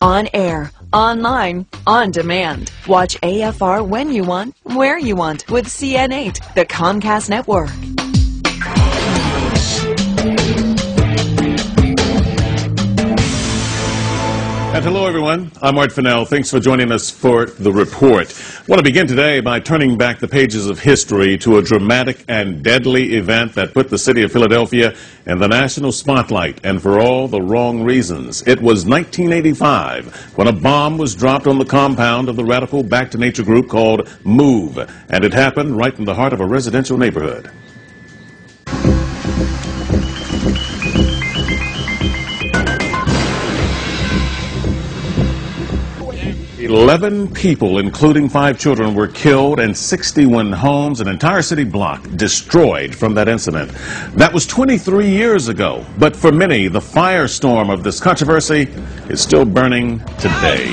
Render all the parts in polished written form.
On air, online, on demand. Watch AFR when you want, where you want with CN8, the Comcast network. And hello, everyone. I'm Art Fennell. Thanks for joining us for The Report. I want to begin today by turning back the pages of history to a dramatic and deadly event that put the city of Philadelphia in the national spotlight, and for all the wrong reasons. It was 1985 when a bomb was dropped on the compound of the radical Back to Nature group called MOVE, and it happened right in the heart of a residential neighborhood. 11 people, including 5 children, were killed and 61 homes, an entire city block, destroyed from that incident. That was 23 years ago, but for many, the firestorm of this controversy is still burning today.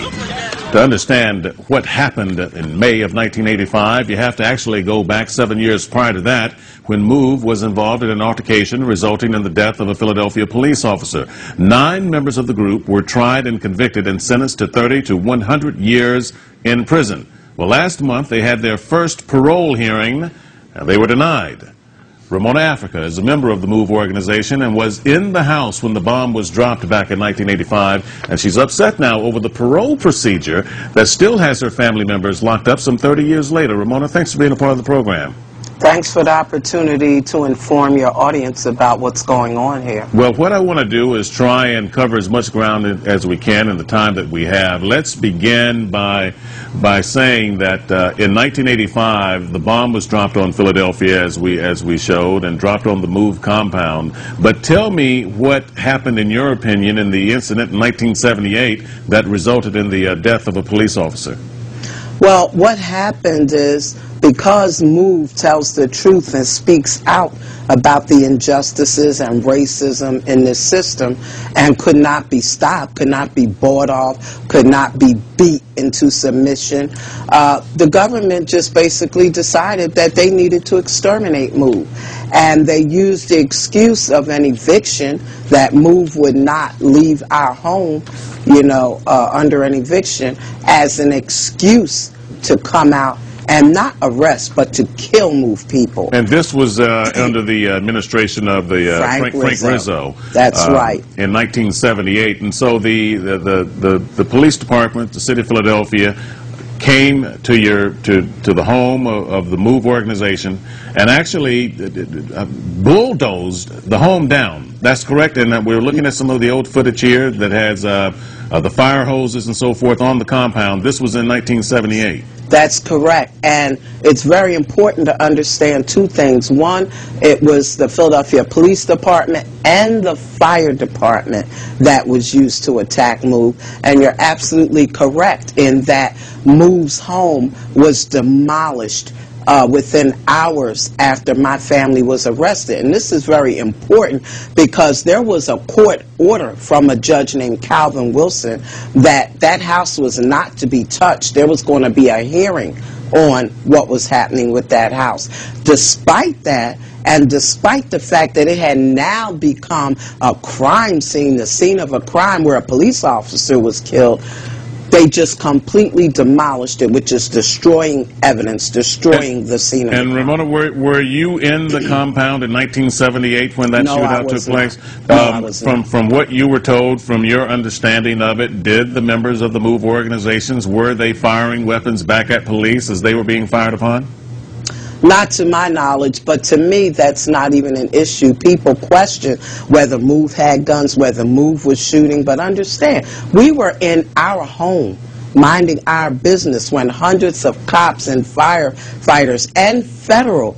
To understand what happened in May of 1985, you have to actually go back 7 years prior to that, when MOVE was involved in an altercation resulting in the death of a Philadelphia police officer. 9 members of the group were tried and convicted and sentenced to 30 to 100 years in prison. Well, last month they had their first parole hearing, and they were denied. Ramona Africa is a member of the MOVE organization and was in the house when the bomb was dropped back in 1985, and she's upset now over the parole procedure that still has her family members locked up some 30 years later. Ramona, thanks for being a part of the program. Thanks for the opportunity to inform your audience about what's going on here. Well, what I want to do is try and cover as much ground as we can in the time that we have. Let's begin by saying that in 1985, the bomb was dropped on Philadelphia, as we showed, and dropped on the MOVE compound. But tell me what happened, in your opinion, in the incident in 1978 that resulted in the death of a police officer. Well, what happened is, because MOVE tells the truth and speaks out about the injustices and racism in this system and could not be stopped, could not be bought off, could not be beat into submission, the government just basically decided that they needed to exterminate MOVE. And they used the excuse of an eviction, that MOVE would not leave our home, under an eviction, as an excuse to come out and not arrest, but to kill MOVE people. And this was under the administration of the Frank Rizzo. That's right. In 1978. And so the police department, the city of Philadelphia, came to the home of the MOVE organization and actually bulldozed the home down. That's correct. And we're looking at some of the old footage here that has the fire hoses and so forth on the compound. This was in 1978. That's correct. And it's very important to understand 2 things. One, it was the Philadelphia Police Department and the fire department that was used to attack MOVE. And you're absolutely correct in that MOVE's home was demolished within hours after my family was arrested. And this is very important because there was a court order from a judge named Calvin Wilson that house was not to be touched. There was going to be a hearing on what was happening with that house. Despite that, and despite the fact that it had now become a crime scene, the scene of a crime where a police officer was killed, they just completely demolished it, which is destroying evidence, destroying the scene of the crime. And Ramona, were you in the compound in 1978 when that shootout took place? No, I was not. From what you were told, from your understanding of it, did the members of the MOVE organizations, were they firing weapons back at police as they were being fired upon? Not to my knowledge, but to me, that's not even an issue. People question whether MOVE had guns, whether MOVE was shooting, but understand, we were in our home, minding our business, when hundreds of cops and firefighters and federal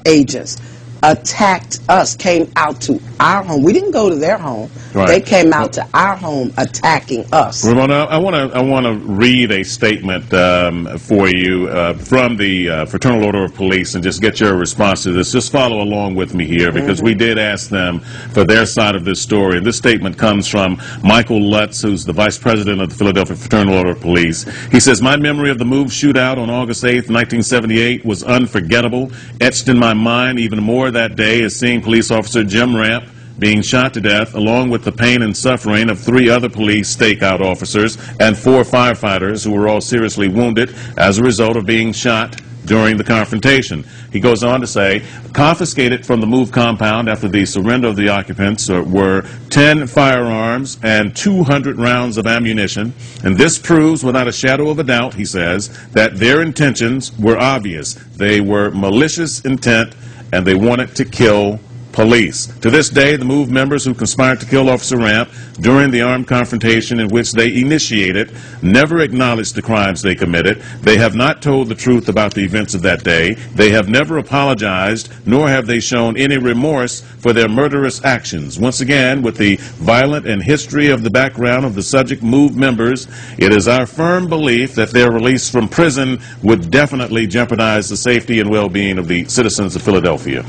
agents attacked us, came out to our home. We didn't go to their home. Right. They came out to our home attacking us. Ramona, I want to read a statement for you from the Fraternal Order of Police and just get your response to this. Just follow along with me here, because we did ask them for their side of this story. And this statement comes from Michael Lutz, who's the Vice President of the Philadelphia Fraternal Order of Police. He says, "My memory of the MOVE shootout on August 8th, 1978 was unforgettable. Etched in my mind even more that day is seeing police officer Jim Ramp being shot to death, along with the pain and suffering of 3 other police stakeout officers and 4 firefighters who were all seriously wounded as a result of being shot during the confrontation. He goes on to say, confiscated from the MOVE compound after the surrender of the occupants were 10 firearms and 200 rounds of ammunition, and this proves without a shadow of a doubt, he says, that their intentions were obvious. They were malicious intent, and they wanted to kill police. To this day, the MOVE members who conspired to kill Officer Ramp during the armed confrontation in which they initiated never acknowledged the crimes they committed. They have not told the truth about the events of that day. They have never apologized, nor have they shown any remorse for their murderous actions. Once again, with the violent and history of the background of the subject MOVE members, it is our firm belief that their release from prison would definitely jeopardize the safety and well-being of the citizens of Philadelphia.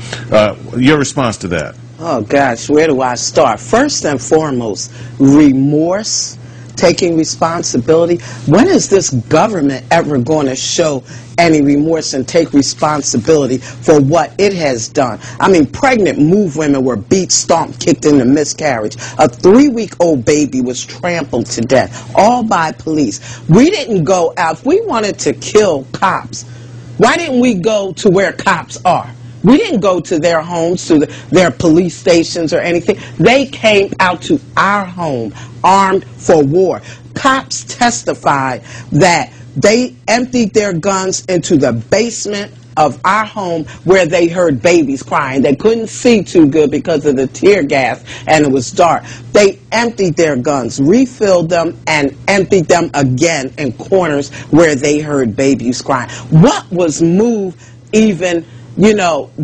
Your response to that? Oh gosh, where do I start? First and foremost, remorse, taking responsibility. When is this government ever going to show any remorse and take responsibility for what it has done? I mean, pregnant MOVE women were beat, stomped, kicked into miscarriage. A 3-week-old baby was trampled to death, all by police. We didn't go out. If we wanted to kill cops, why didn't we go to where cops are? We didn't go to their homes, to their police stations or anything. They came out to our home, armed for war. Cops testified that they emptied their guns into the basement of our home where they heard babies crying. They couldn't see too good because of the tear gas and it was dark. They emptied their guns, refilled them, and emptied them again in corners where they heard babies crying. What was MOVE even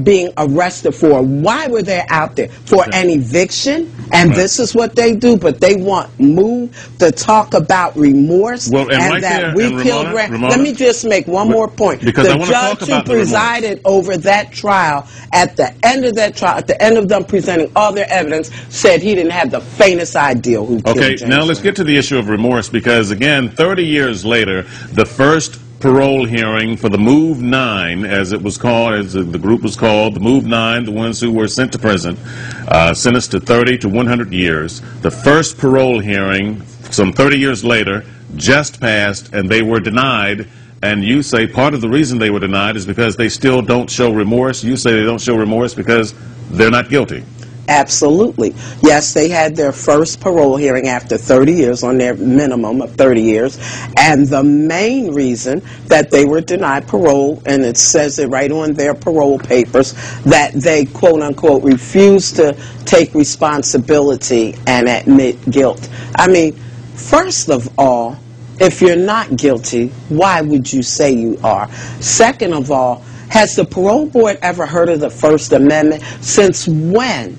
being arrested for? Why were they out there? For an eviction? And this is what they do, but they want MOVE to talk about remorse and right that there, we killed Ramona. Let me just make one more point. Because the judge who presided over that trial, at the end of that trial, at the end of them presenting all their evidence, said he didn't have the faintest idea who killed James now let's get to the issue of remorse, because again, 30 years later, the first parole hearing for the MOVE 9, as it was called, as the group was called, the MOVE 9, the ones who were sent to prison, sentenced to 30 to 100 years. The first parole hearing, some 30 years later, just passed, and they were denied. And you say part of the reason they were denied is because they still don't show remorse. You say they don't show remorse because they're not guilty. Absolutely. Yes, they had their first parole hearing after 30 years, on their minimum of 30 years. And the main reason that they were denied parole, and it says it right on their parole papers, that they, quote unquote, refused to take responsibility and admit guilt. I mean, first of all, if you're not guilty, why would you say you are? Second of all, has the parole board ever heard of the First Amendment? Since when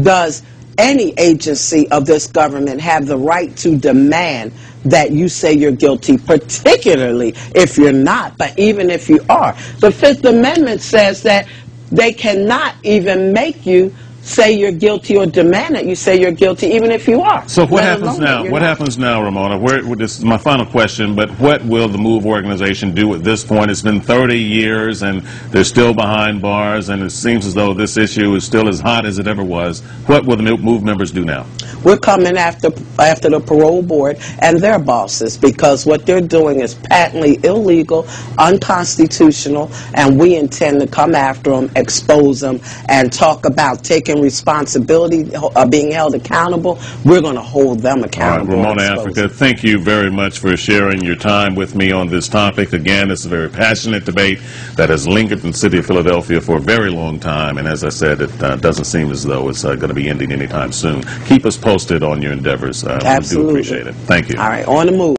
does any agency of this government have the right to demand that you say you're guilty, particularly if you're not, but even if you are? The Fifth Amendment says that they cannot even make you say you're guilty or demand that you say you're guilty, even if you are. So what happens now? What happens now, Ramona? This is my final question, but what will the MOVE organization do at this point? It's been 30 years, and they're still behind bars, and it seems as though this issue is still as hot as it ever was. What will the MOVE members do now? We're coming after the parole board and their bosses, because what they're doing is patently illegal, unconstitutional, and we intend to come after them, expose them, and talk about taking responsibility, being held accountable. We're going to hold them accountable. All right, Ramona Africa, thank you very much for sharing your time with me on this topic. Again, it's a very passionate debate that has lingered in the city of Philadelphia for a very long time, and as I said, it doesn't seem as though it's going to be ending anytime soon. Keep us posted on your endeavors. Absolutely. We do appreciate it. Thank you. All right, on the move.